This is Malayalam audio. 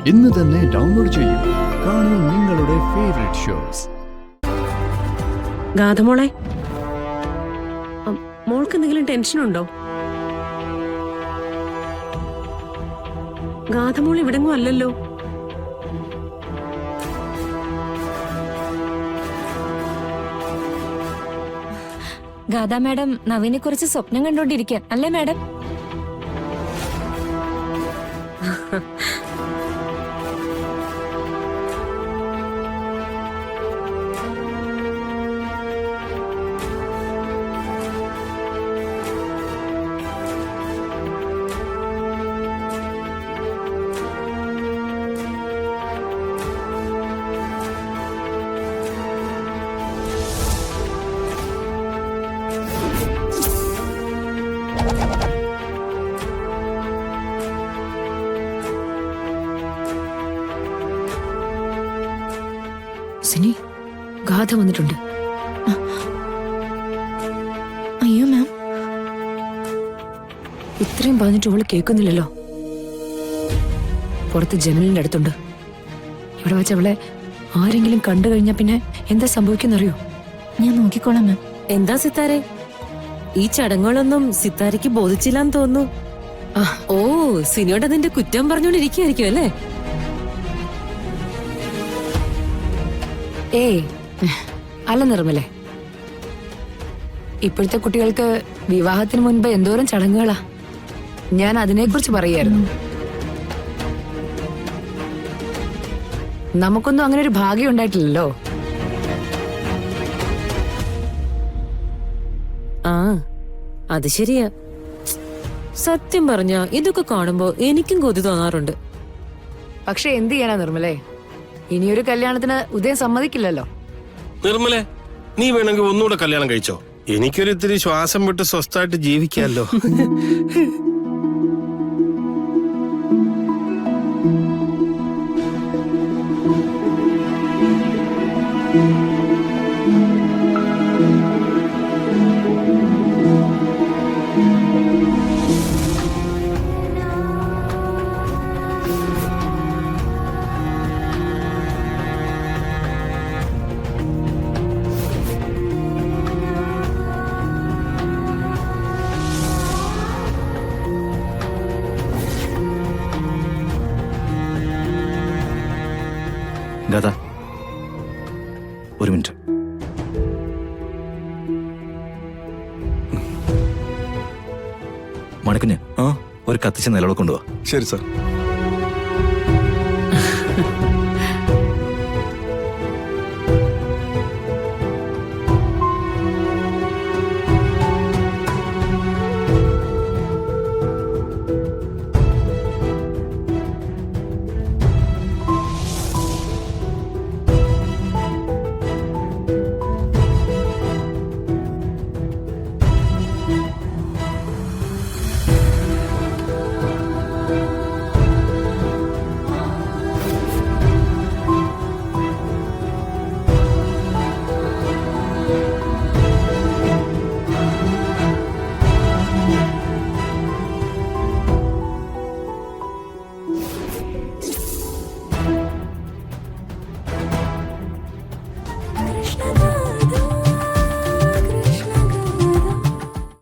ഇന്ന് തന്നെ ഡൗൺലോഡ് ചെയ്യൂ. കാണൂ നിങ്ങളുടെ ഫേവറേറ്റ് ഷോസ്. ഗാഥമോളെ, മോൾക്ക് എന്തെങ്കിലും ടെൻഷനുണ്ടോ? ഗാഥമോൾ ഇവിടെങ്ങും അല്ലല്ലോ. ഗാഥ മാഡം നവീനെ കുറിച്ച് സ്വപ്നം കണ്ടോണ്ടിരിക്കുക അല്ലേ മാഡം? സിനി, ഗാഥ വന്നിട്ടുണ്ട്. അയ്യോ മാം, ഇത്രയും പറഞ്ഞിട്ട് അവള് കേൾക്കുന്നില്ലല്ലോ. പുറത്ത് ജനലിന്റെ അടുത്തുണ്ട്. ഇവിടെ വെച്ച് അവളെ ആരെങ്കിലും കണ്ടു കഴിഞ്ഞാ പിന്നെ എന്താ സംഭവിക്കുന്നറിയോ? ഞാൻ നോക്കിക്കോളാം മാം. എന്താ സിത്താരെ, ഈ ചടങ്ങുകളൊന്നും സിത്താരയ്ക്ക് ബോധിച്ചില്ലാന്ന് തോന്നുന്നു. ഓ, സിനിയോട് അതിന്റെ കുറ്റം പറഞ്ഞോണ്ടിരിക്കുകയായിരിക്കും അല്ലേ? ഏയ് അല്ല നിർമ്മലേ, ഇപ്പോഴത്തെ കുട്ടികൾക്ക് വിവാഹത്തിന് മുൻപ് എന്തോരം ചടങ്ങുകളാ. ഞാൻ അതിനെക്കുറിച്ച് പറയായിരുന്നു. നമുക്കൊന്നും അങ്ങനെ ഒരു ഭാഗ്യം ഉണ്ടായിട്ടില്ലല്ലോ. ആ, അത് ശരിയാ. സത്യം പറഞ്ഞ ഇതൊക്കെ കാണുമ്പോ എനിക്കും കൊതി തോന്നാറുണ്ട്. പക്ഷെ എന്ത് ചെയ്യാനാ നിർമ്മലേ, ഇനിയൊരു കല്യാണത്തിന് ഉദയം സമ്മതിക്കില്ലല്ലോ. നിർമ്മലേ, നീ വേണമെങ്കിൽ ഒന്നുകൂടെ കല്യാണം കഴിച്ചോ. എനിക്കൊരു ഇത്തിരി ശ്വാസം വിട്ട് സ്വസ്ഥമായിട്ട് ജീവിക്കാമല്ലോ. ഗാഥ, ഒരു മിനിറ്റ്. മണിക്കുഞ്ഞ്, ഒരു കത്തിച്ച നിലവിള കൊണ്ടുപോവാ. ശരി സാർ.